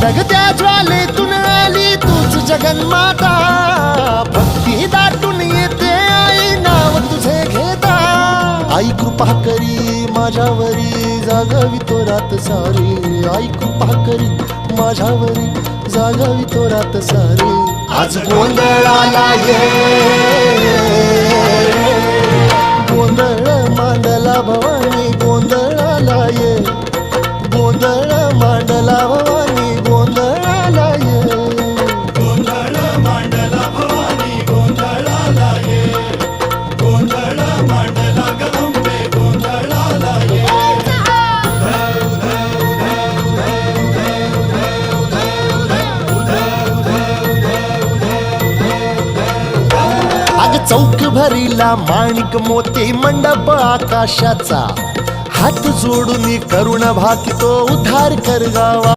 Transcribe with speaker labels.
Speaker 1: जगत्या ज्वालेतून आली तूच जगन्माता, भक्ती दाटून येते आई नाव तुझे घेता। आई कृपा करी माझ्यावरी जागावी तो रात सारी, आई कृपा करी माझ्यावरी जागावी तो रात सारी। आज गोंधळाला ये, गोंधळ मांडला भवानी गोंधळाला ये, गोंधळ मांडला भवानी गोंधळाला ये,
Speaker 2: गोंधळ मांडला भवानी गोंधळाला ये, गोंधळ मांडला गंबे गोंधळाला ये।
Speaker 1: अग चौक भरीला माणिक मोती मंडप आकाशाचा, हात जोडून करुण भाकितो उद्धार कर गावा।